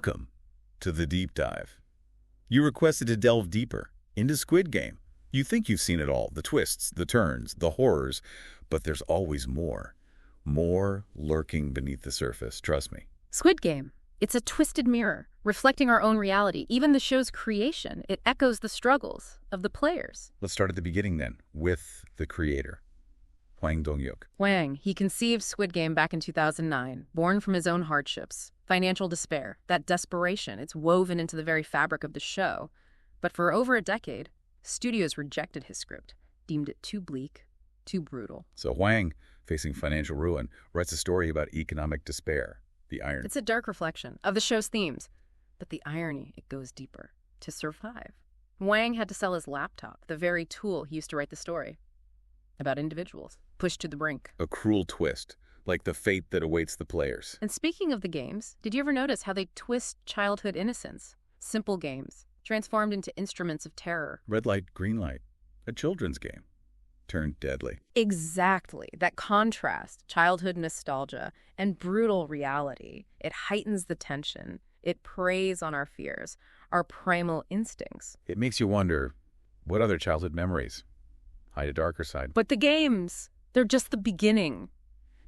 Welcome to the deep dive. You requested to delve deeper into Squid Game. You think you've seen it all, the twists, the turns, the horrors, but there's always more. More lurking beneath the surface, trust me. Squid Game. It's a twisted mirror, reflecting our own reality. Even the show's creation, it echoes the struggles of the players. Let's start at the beginning then, with the creator, Hwang Dong-hyuk. Hwang, he conceived Squid Game back in 2009, born from his own hardships, financial despair, that desperation. It's woven into the very fabric of the show. But for over a decade, studios rejected his script, deemed it too bleak, too brutal. So Hwang, facing financial ruin, writes a story about economic despair, the irony. It's a dark reflection of the show's themes, but the irony, it goes deeper. To survive, Hwang had to sell his laptop, the very tool he used to write the story, about individuals pushed to the brink. A cruel twist, like the fate that awaits the players. And speaking of the games, did you ever notice how they twist childhood innocence? Simple games, transformed into instruments of terror. Red light, green light, a children's game, turned deadly. Exactly. That contrast, childhood nostalgia and brutal reality, it heightens the tension. It preys on our fears, our primal instincts. It makes you wonder, what other childhood memories hide a darker side? But the games, they're just the beginning.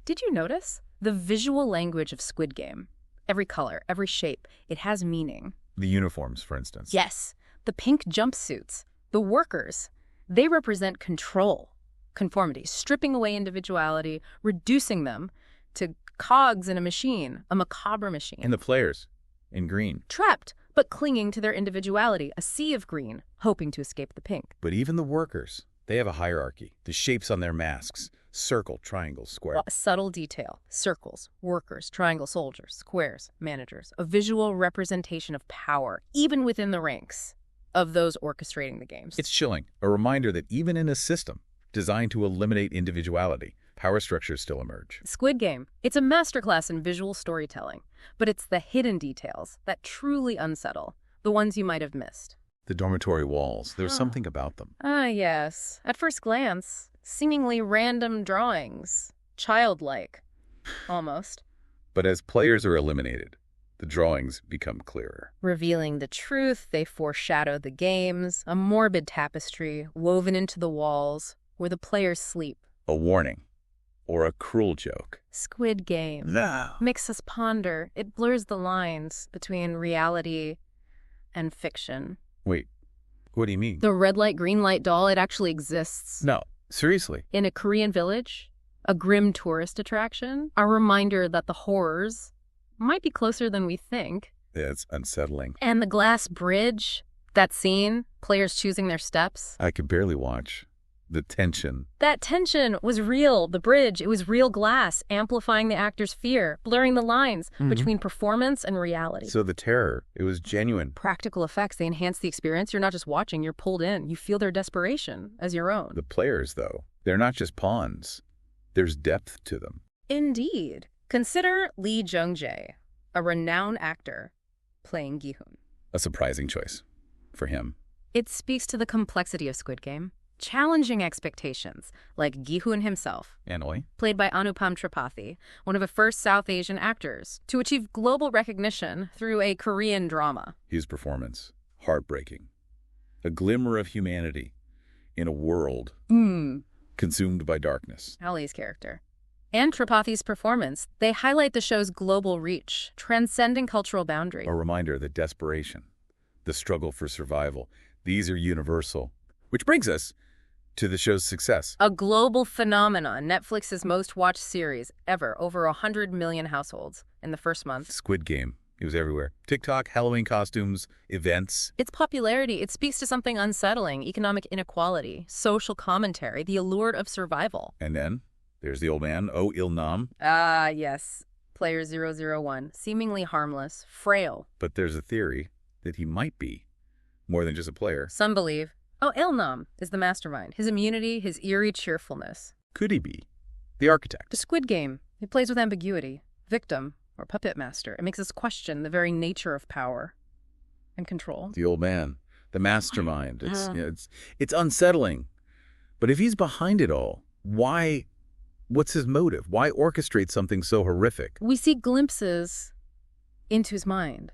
Did you notice the visual language of Squid Game? Every color, every shape, it has meaning. The uniforms, for instance. Yes, the pink jumpsuits, the workers, they represent control, conformity, stripping away individuality, reducing them to cogs in a machine, a macabre machine. And the players, in green. Trapped, but clinging to their individuality, a sea of green, hoping to escape the pink. But even the workers, they have a hierarchy. The shapes on their masks, circle, triangle, square. A subtle detail, circles, workers, triangle soldiers, squares, managers, a visual representation of power, even within the ranks of those orchestrating the games. It's chilling, a reminder that even in a system designed to eliminate individuality, power structures still emerge. Squid Game, it's a masterclass in visual storytelling, but it's the hidden details that truly unsettle, the ones you might have missed. The dormitory walls, there's something about them. Yes. At first glance, seemingly random drawings. Childlike. Almost. But as players are eliminated, the drawings become clearer. Revealing the truth, they foreshadow the games, a morbid tapestry woven into the walls where the players sleep. A warning, or a cruel joke. Squid Game. No. Makes us ponder. It blurs the lines between reality and fiction. Wait, what do you mean? The red light, green light doll, it actually exists. No, seriously. In a Korean village, a grim tourist attraction, a reminder that the horrors might be closer than we think. It's unsettling. And the glass bridge, that scene, players choosing their steps. I could barely watch. The tension. That tension was real. The bridge, it was real glass, amplifying the actor's fear, blurring the lines between performance and reality. So the terror, it was genuine. Practical effects, they enhance the experience. You're not just watching, you're pulled in. You feel their desperation as your own. The players, though, they're not just pawns. There's depth to them. Indeed. Consider Lee Jung-jae, a renowned actor, playing Gi-hoon. A surprising choice for him. It speaks to the complexity of Squid Game. Challenging expectations, like Gi-hoon himself, Hanoi. played by Anupam Tripathi, one of the first South Asian actors to achieve global recognition through a Korean drama. His performance, heartbreaking. A glimmer of humanity in a world consumed by darkness. Ali's character. And Tripathi's performance, they highlight the show's global reach, transcending cultural boundaries. A reminder that desperation, the struggle for survival, these are universal. Which brings us to the show's success. A global phenomenon, Netflix's most watched series ever, over 100 million households in the first month. Squid Game, it was everywhere. TikTok, Halloween costumes, events. Its popularity, it speaks to something unsettling, economic inequality, social commentary, the allure of survival. And then there's the old man, Oh Il-nam. Yes. Player 001, seemingly harmless, frail. But there's a theory that he might be more than just a player. Some believe. Oh, Il-nam is the mastermind. His immunity, his eerie cheerfulness. Could he be the architect? The Squid Game, it plays with ambiguity. Victim or puppet master. It makes us question the very nature of power and control. The old man, the mastermind. It's unsettling. But if he's behind it all, why? What's his motive? Why orchestrate something so horrific? We see glimpses into his mind.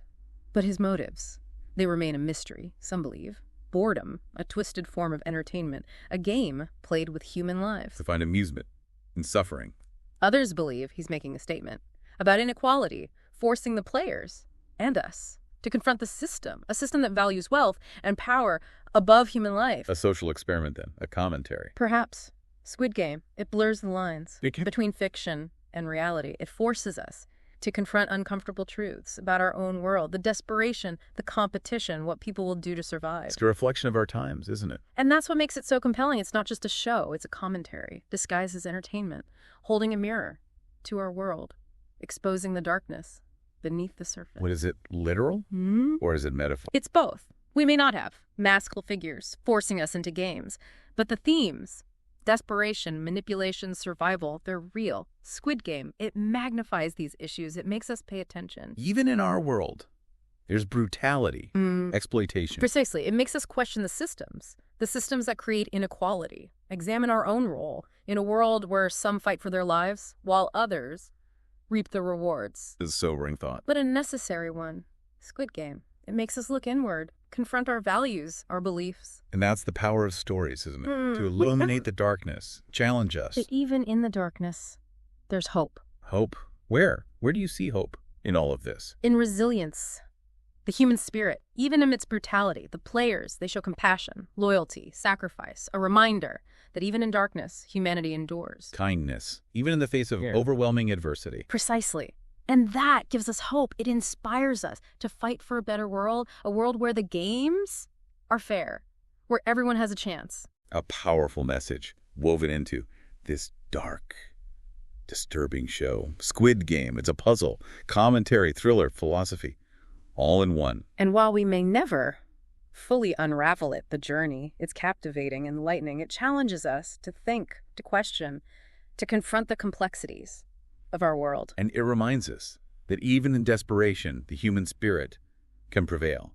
But his motives, they remain a mystery, some believe. Boredom, a twisted form of entertainment, a game played with human lives. To find amusement in suffering. Others believe he's making a statement about inequality, forcing the players and us to confront the system, a system that values wealth and power above human life. A social experiment, then, a commentary. Perhaps. Squid Game, it blurs the lines between fiction and reality. It forces us to confront uncomfortable truths about our own world, the desperation, the competition, what people will do to survive. It's a reflection of our times, isn't it? And that's what makes it so compelling. It's not just a show, it's a commentary, disguised as entertainment, holding a mirror to our world, exposing the darkness beneath the surface. What is it, literal? Or is it metaphor? It's both. We may not have masked figures forcing us into games, but the themes, desperation, manipulation, survival, they're real. Squid Game, it magnifies these issues. It makes us pay attention. Even in our world, there's brutality, exploitation. Precisely. It makes us question the systems that create inequality. Examine our own role in a world where some fight for their lives while others reap the rewards. This is a sobering thought. But a necessary one. Squid Game. It makes us look inward, confront our values, our beliefs. And that's the power of stories, isn't it? To illuminate the darkness, challenge us. But even in the darkness, there's hope. Hope? Where? Where do you see hope in all of this? In resilience. The human spirit, even amidst brutality, the players, they show compassion, loyalty, sacrifice, a reminder that even in darkness, humanity endures. Kindness, even in the face of overwhelming adversity. Precisely. And that gives us hope. It inspires us to fight for a better world, a world where the games are fair, where everyone has a chance. A powerful message woven into this dark, disturbing show. Squid Game, it's a puzzle, commentary, thriller, philosophy, all in one. And while we may never fully unravel it, the journey, it's captivating, enlightening. It challenges us to think, to question, to confront the complexities of our world. And it reminds us that even in desperation, the human spirit can prevail.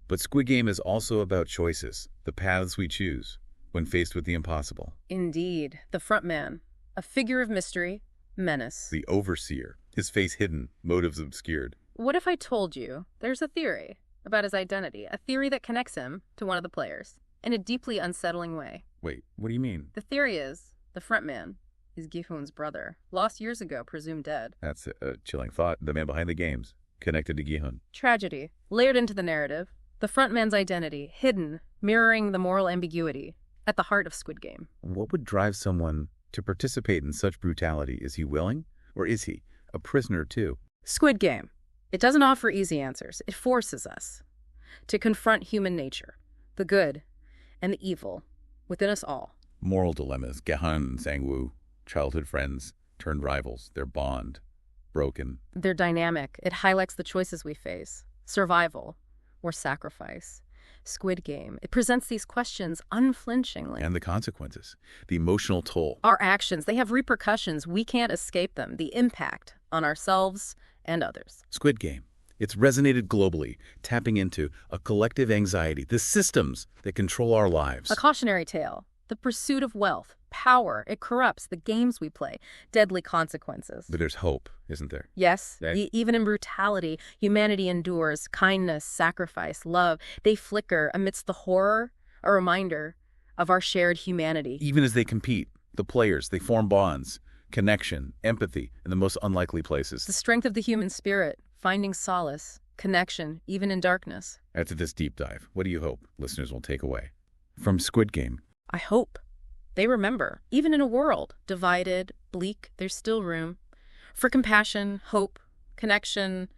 But Squid Game is also about choices, the paths we choose when faced with the impossible. Indeed. The Frontman, a figure of mystery, menace. The overseer, his face hidden, motives obscured. What if I told you there's a theory about his identity, a theory that connects him to one of the players in a deeply unsettling way? Wait, what do you mean? The theory is the Frontman is Gi-hoon's brother, lost years ago, presumed dead. That's a chilling thought. The man behind the games, connected to Gi-hoon. Tragedy, layered into the narrative. The Frontman's identity, hidden, mirroring the moral ambiguity at the heart of Squid Game. What would drive someone to participate in such brutality? Is he willing? Or is he a prisoner too? Squid Game. It doesn't offer easy answers. It forces us to confront human nature, the good and the evil within us all. Moral dilemmas, Gi-hoon and Sang-woo, childhood friends turned rivals, their bond broken. They're dynamic. It highlights the choices we face, survival or sacrifice. Squid Game, it presents these questions unflinchingly. And the consequences, the emotional toll. Our actions, they have repercussions. We can't escape them. The impact on ourselves and others. Squid Game, it's resonated globally, tapping into a collective anxiety, the systems that control our lives. A cautionary tale. The pursuit of wealth, power, it corrupts the games we play. Deadly consequences. But there's hope, isn't there? Yes. Even in brutality, humanity endures. Kindness, sacrifice, love, they flicker amidst the horror, a reminder of our shared humanity. Even as they compete, the players, they form bonds, connection, empathy in the most unlikely places. The strength of the human spirit, finding solace, connection, even in darkness. After this deep dive, what do you hope listeners will take away from Squid Game? I hope they remember, even in a world divided, bleak, there's still room for compassion, hope, connection.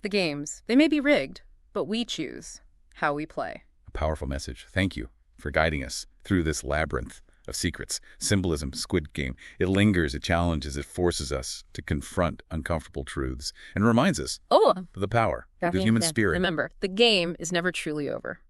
The games, they may be rigged, but we choose how we play. A powerful message. Thank you for guiding us through this labyrinth of secrets, symbolism, Squid Game. It lingers, it challenges, it forces us to confront uncomfortable truths and reminds us of the power of the human spirit. Remember, the game is never truly over.